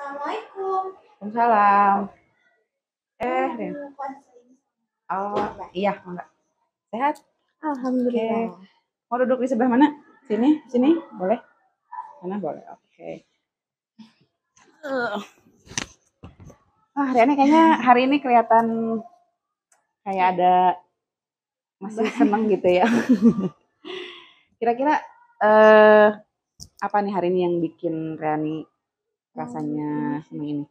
Assalamualaikum. Waalaikumsalam. Ren. Mau konseling. Oh, iya, enggak. Sehat? Alhamdulillah. Mau duduk di sebelah mana? Sini, boleh? Mana boleh? Oke. Riani kayaknya hari ini kelihatan kayak ada masih seneng gitu ya. Kira-kira apa nih hari ini yang bikin Riani rasanya seneng ini?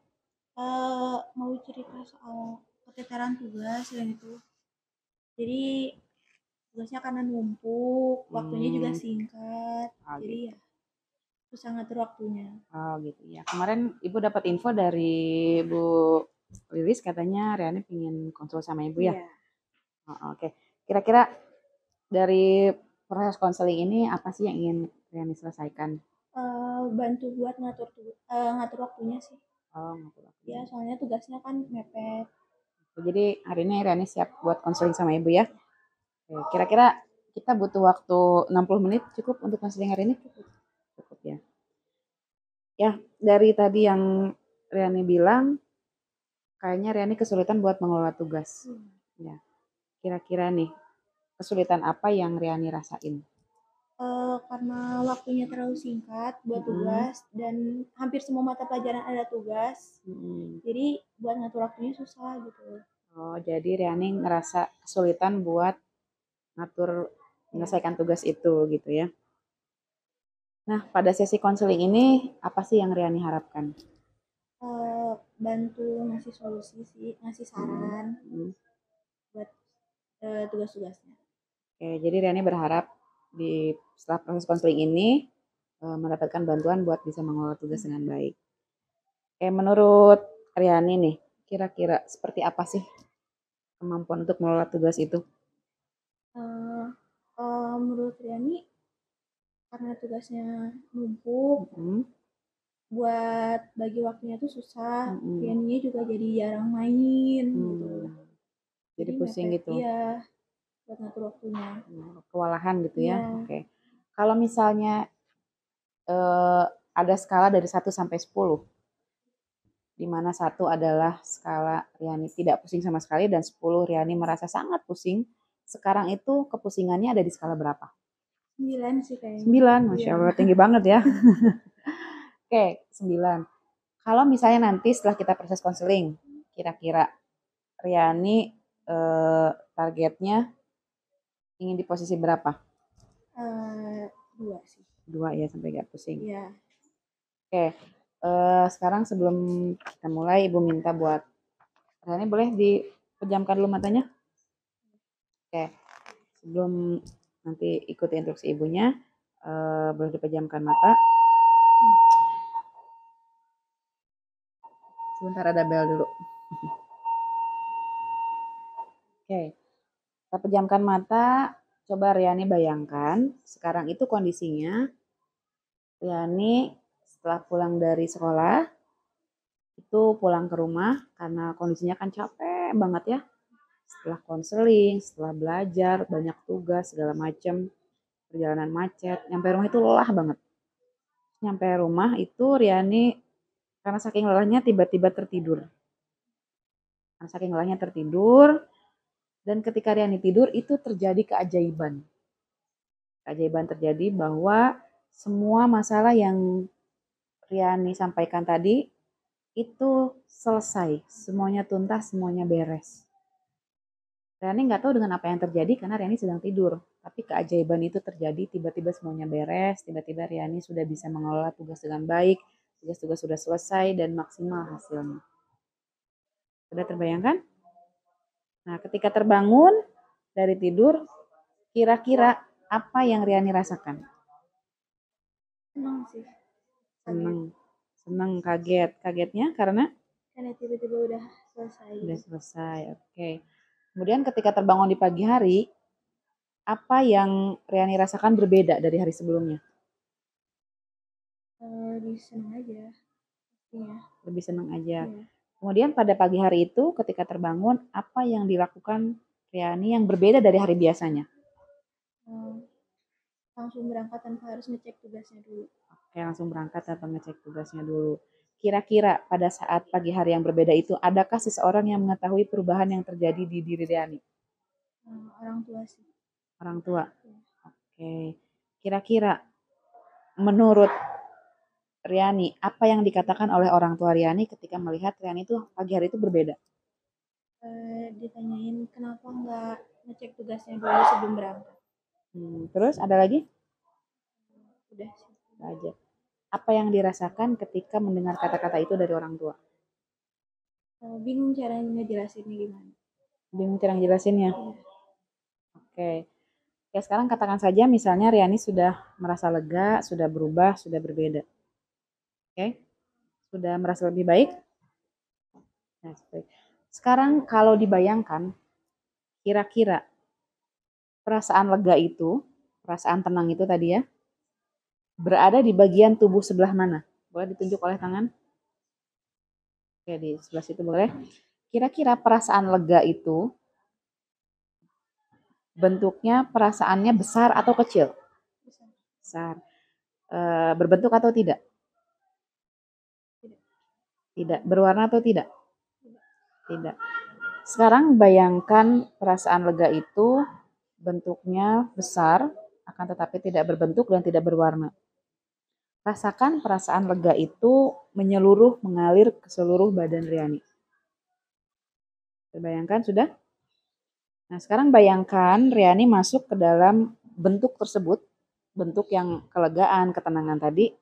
Mau cerita soal keteteran tugas dan itu. Jadi tugasnya karena numpuk, waktunya juga singkat. Jadi ya susah ngatur waktunya. Oh gitu ya. Kemarin Ibu dapat info dari Bu Lilis katanya Riani pengen konsul sama Ibu ya? Iya. Oh, oke. Kira-kira dari proses konseling ini apa sih yang ingin Riani selesaikan? Bantu buat ngatur waktunya sih. Oh, ngatur waktunya. Ya, soalnya tugasnya kan mepet. Jadi hari ini Riani siap buat konseling sama Ibu ya? Oke, kira-kira kita butuh waktu 60 menit cukup untuk konseling hari ini? Cukup ya. Ya, dari tadi yang Riani bilang, kayaknya Riani kesulitan buat mengelola tugas. Ya, kira-kira nih, kesulitan apa yang Riani rasain? Karena waktunya terlalu singkat buat tugas dan hampir semua mata pelajaran ada tugas. Jadi buat ngatur waktunya susah gitu. Oh, jadi Riani ngerasa kesulitan buat ngatur menyelesaikan tugas itu gitu ya. Nah, pada sesi konseling ini apa sih yang Riani harapkan? Bantu ngasih solusi sih, ngasih saran buat tugas-tugasnya. Oke, jadi Riani berharap setelah proses konseling ini mendapatkan bantuan buat bisa mengelola tugas dengan baik. Oke, menurut Riani nih, kira-kira seperti apa sih kemampuan untuk mengelola tugas itu? Menurut Riani, karena tugasnya numpuk, buat bagi waktunya tuh susah. Rianinya juga jadi jarang main gitu. Jadi pusing mepet, gitu. Iya, buat ngatur waktunya. Kewalahan gitu ya. Iya. Oke. Kalau misalnya ada skala dari 1 sampai 10, di mana 1 adalah skala Riani tidak pusing sama sekali dan 10 Riani merasa sangat pusing. Sekarang itu kepusingannya ada di skala berapa? 9 sih kayaknya. 9, Masya Allah, tinggi banget ya. Oke, 9. Kalau misalnya nanti setelah kita proses konseling, kira-kira Riani targetnya ingin di posisi berapa? 2 sih. 2 ya, sampai gak pusing. Iya. Oke, sekarang sebelum kita mulai, Ibu minta buat Riani boleh dipejamkan dulu matanya? Oke, sebelum nanti ikuti instruksi Ibunya, boleh dipejamkan mata. Sebentar ada bel dulu. Oke, kita pejamkan mata. Coba Riani bayangkan, sekarang itu kondisinya Riani setelah pulang dari sekolah, itu pulang ke rumah karena kondisinya kan capek banget ya. Setelah konseling, setelah belajar, banyak tugas, segala macam, perjalanan macet, nyampe rumah itu lelah banget. Nyampe rumah itu Riani karena saking lelahnya tiba-tiba tertidur. Karena saking lelahnya tertidur, dan ketika Riani tidur itu terjadi keajaiban. Keajaiban terjadi bahwa semua masalah yang Riani sampaikan tadi itu selesai, semuanya tuntas, semuanya beres. Riani nggak tahu dengan apa yang terjadi karena Riani sedang tidur. Tapi keajaiban itu terjadi, tiba-tiba semuanya beres, tiba-tiba Riani sudah bisa mengelola tugas dengan baik, tugas-tugas sudah selesai dan maksimal hasilnya. Sudah terbayangkan? Nah, ketika terbangun dari tidur, kira-kira apa yang Riani rasakan? Senang sih. Senang, kaget. Kagetnya karena tiba-tiba udah selesai. Udah selesai, oke. Kemudian ketika terbangun di pagi hari, apa yang Riani rasakan berbeda dari hari sebelumnya? Lebih senang aja. Iya. Lebih senang aja. Iya. Kemudian pada pagi hari itu ketika terbangun, apa yang dilakukan Riani yang berbeda dari hari biasanya? Langsung berangkat tanpa harus ngecek tugasnya dulu. Oke, langsung berangkat tanpa ngecek tugasnya dulu. kira-kira pada saat pagi hari yang berbeda itu, adakah seseorang yang mengetahui perubahan yang terjadi di diri Riani? Orang tua sih. Orang tua. Ya. Oke. Kira-kira menurut Riani, apa yang dikatakan oleh orang tua Riani ketika melihat Riani itu pagi hari itu berbeda? Ditanyain kenapa nggak ngecek tugasnya dulu sebelum berangkat. Terus ada lagi? Udah sih. Aja. Apa yang dirasakan ketika mendengar kata-kata itu dari orang tua? Bingung cara ngejelasinnya gimana. Bingung cara ngejelasinnya? Iya. Oke. Ya sekarang katakan saja misalnya Riani sudah merasa lega, sudah berubah, sudah berbeda. Oke? Sudah merasa lebih baik? Nah, sekarang kalau dibayangkan, kira-kira perasaan lega itu, perasaan tenang itu tadi ya, berada di bagian tubuh sebelah mana? Boleh ditunjuk oleh tangan? Oke, di sebelah situ boleh. Kira-kira perasaan lega itu bentuknya perasaannya besar atau kecil? Besar. Berbentuk atau tidak? Tidak. Berwarna atau tidak? Tidak. Sekarang bayangkan perasaan lega itu bentuknya besar, akan tetapi tidak berbentuk dan tidak berwarna. Rasakan perasaan lega itu menyeluruh, mengalir ke seluruh badan Riani. Bayangkan sudah? Nah, sekarang bayangkan Riani masuk ke dalam bentuk tersebut, bentuk yang kelegaan, ketenangan tadi,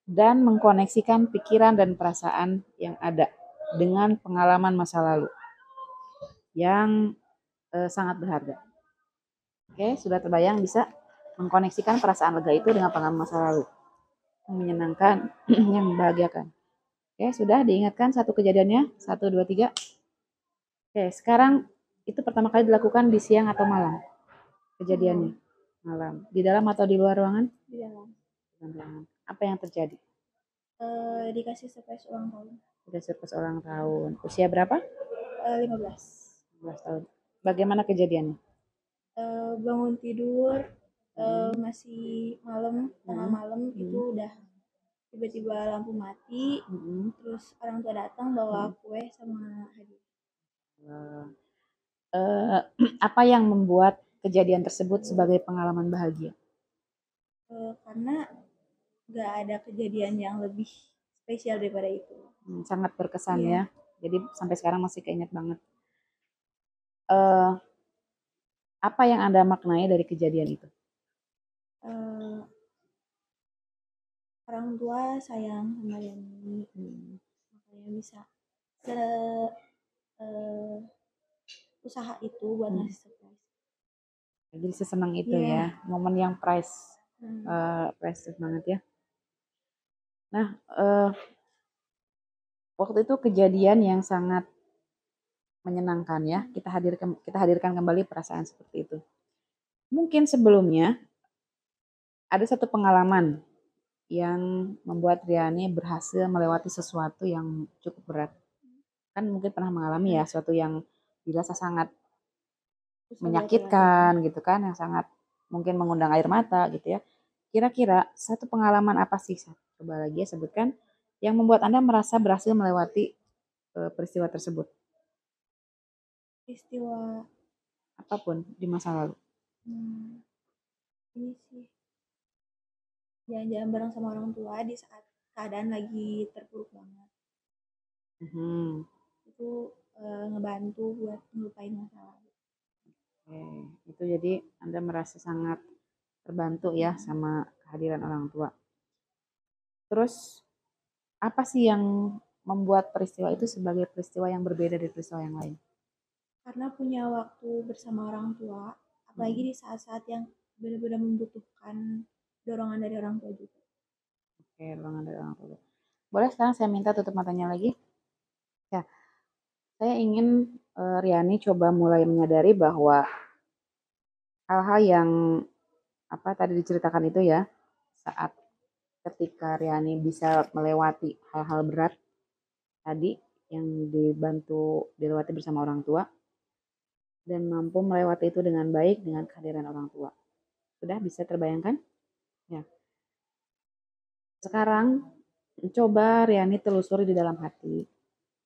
dan mengkoneksikan pikiran dan perasaan yang ada dengan pengalaman masa lalu yang sangat berharga. Oke, sudah terbayang bisa mengkoneksikan perasaan lega itu dengan pengalaman masa lalu yang menyenangkan, yang membahagiakan. Oke, sudah diingatkan satu kejadiannya, 1, 2, 3. Oke, sekarang itu pertama kali dilakukan di siang atau malam kejadiannya? Malam. Di dalam atau di luar ruangan? Di dalam. Apa yang terjadi? Dikasih surprise ulang tahun. Dikasih surprise ulang tahun. Usia berapa? 15. 15 tahun. Bagaimana kejadiannya? Bangun tidur, masih malam, tengah malam itu udah tiba-tiba lampu mati, terus orang tua datang bawa kue sama hadiah. Apa yang membuat kejadian tersebut sebagai pengalaman bahagia? Karena nggak ada kejadian yang lebih spesial daripada itu. Sangat berkesan ya. Jadi sampai sekarang masih keinget banget. Apa yang Anda maknai dari kejadian itu? Orang tua sayang sama Riani, makanya bisa usaha itu buat ngasih surprise. Jadi sesenang itu ya, momen yang priceless banget ya. Nah, waktu itu kejadian yang sangat menyenangkan ya. Kita hadirkan kembali perasaan seperti itu. Mungkin sebelumnya ada satu pengalaman yang membuat Riani berhasil melewati sesuatu yang cukup berat. Kan mungkin pernah mengalami ya sesuatu yang dirasa sangat menyakitkan gitu kan, yang sangat mungkin mengundang air mata gitu ya. Kira-kira satu pengalaman apa sih? Coba lagi ya sebutkan yang membuat Anda merasa berhasil melewati peristiwa tersebut. Peristiwa apapun di masa lalu. Ini sih jalan-jalan bareng sama orang tua di saat keadaan lagi terpuruk banget. Itu ngebantu buat ngelupain masalah. Itu jadi Anda merasa sangat terbantu ya sama kehadiran orang tua. Terus apa sih yang membuat peristiwa itu sebagai peristiwa yang berbeda dari peristiwa yang lain? Karena punya waktu bersama orang tua, apalagi di saat-saat yang benar-benar membutuhkan dorongan dari orang tua juga. Oke, dorongan dari orang tua. Boleh sekarang saya minta tutup matanya lagi? Ya, saya ingin Riani coba mulai menyadari bahwa hal-hal yang tadi diceritakan itu ya, saat ketika Riani bisa melewati hal-hal berat tadi yang dilewati bersama orang tua dan mampu melewati itu dengan baik dengan kehadiran orang tua. Sudah bisa terbayangkan? Ya. Sekarang Coba Riani telusuri di dalam hati.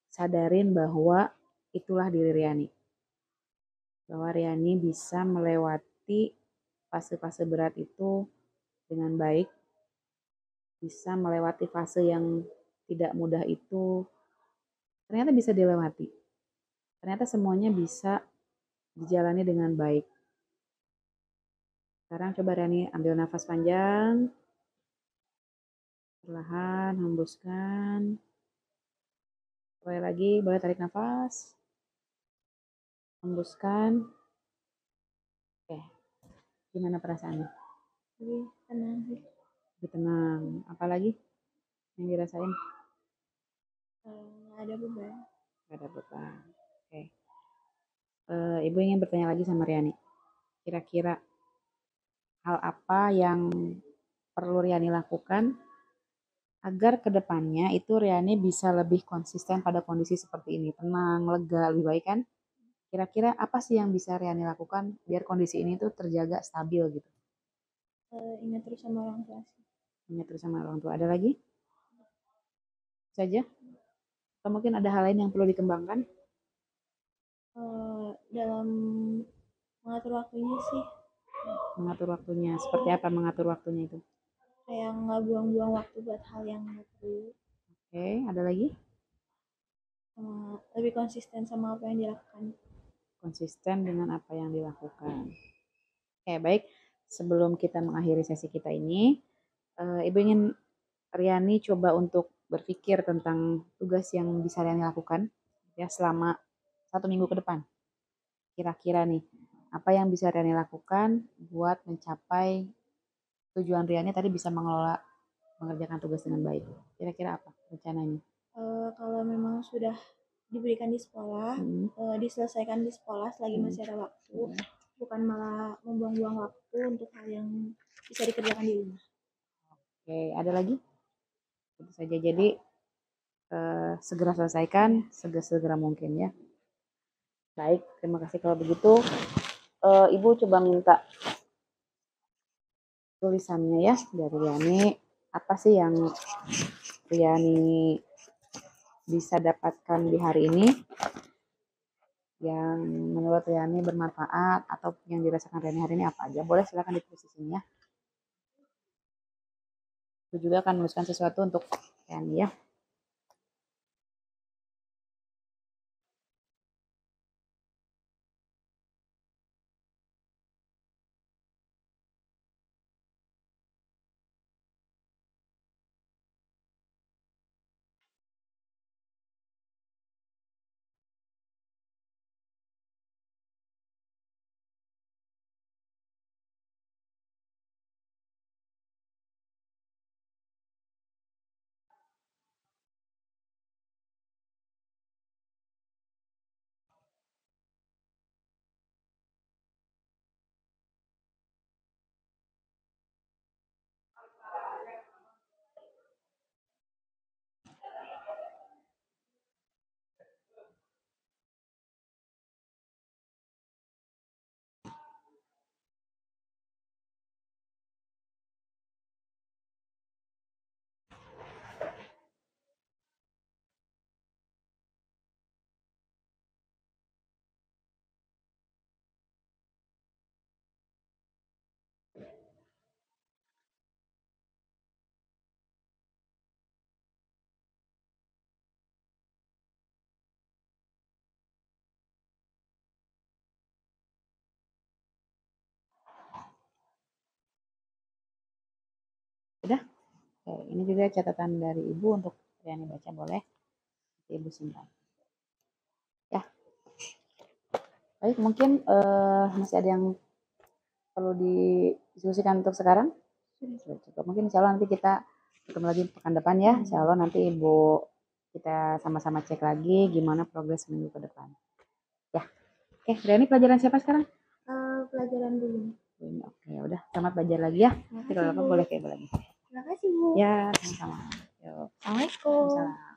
Sadarin bahwa itulah diri Riani. Bahwa Riani bisa melewati fase-fase berat itu dengan baik. Bisa melewati fase yang tidak mudah itu. Ternyata bisa dilewati. Ternyata semuanya bisa dijalani dengan baik. Sekarang coba Riani ambil nafas panjang. Perlahan hembuskan. Boleh lagi, boleh tarik nafas. Hembuskan. Oke. Gimana perasaannya? Lebih tenang sih. Lebih tenang. Apalagi yang dirasain? Nggak ada beban. Gak ada beban. Oke. Ibu ingin bertanya lagi sama Riani. Kira-kira hal apa yang perlu Riani lakukan agar kedepannya itu Riani bisa lebih konsisten pada kondisi seperti ini, tenang, lega, lebih baik kan? Kira-kira apa sih yang bisa Riani lakukan biar kondisi ini tuh terjaga stabil gitu? Ingat terus sama orang tua sih. Ingat terus sama orang tua. Ada lagi? Saja? Atau mungkin ada hal lain yang perlu dikembangkan? Dalam mengatur waktunya sih. Mengatur waktunya. Seperti apa mengatur waktunya itu? Kayak nggak buang-buang waktu buat hal yang nggak perlu. Oke, ada lagi? Lebih konsisten sama apa yang dilakukan. Konsisten dengan apa yang dilakukan. Oke, baik. Sebelum kita mengakhiri sesi kita ini, Ibu ingin Riani coba untuk berpikir tentang tugas yang bisa Riani lakukan ya selama 1 minggu ke depan. Kira-kira nih, apa yang bisa Riani lakukan buat mencapai tujuan Riani tadi bisa mengerjakan tugas dengan baik. Kira-kira apa rencananya? Kalau memang sudah diberikan di sekolah, diselesaikan di sekolah selagi masih ada waktu, bukan malah membuang-buang waktu untuk hal yang bisa dikerjakan di rumah. Oke, ada lagi? Itu saja. Jadi segera selesaikan segera mungkin ya. Baik, terima kasih kalau begitu. Ibu coba minta tulisannya ya dari Riani. Apa sih yang Riani bisa dapatkan di hari ini yang menurut Riani bermanfaat atau yang dirasakan Riani hari ini apa aja? Boleh silakan ditulis di sini ya. Aku juga akan menuliskan sesuatu untuk Riani ya. Sudah? Oke, ini juga catatan dari Ibu untuk Riani baca, boleh? Ibu simpan. Ya. Baik, mungkin masih ada yang perlu didiskusikan untuk sekarang? Sudah cukup. Mungkin insya Allah nanti kita ketemu lagi pekan depan ya. Insya Allah nanti Ibu kita sama-sama cek lagi gimana progres minggu ke depan. Ya. Oke, Riani pelajaran siapa sekarang? Pelajaran dulu. Oke, udah selamat belajar lagi ya. Nanti kalau boleh kayak lagi. Terima kasih Bu. Ya, sama-sama. Assalamualaikum.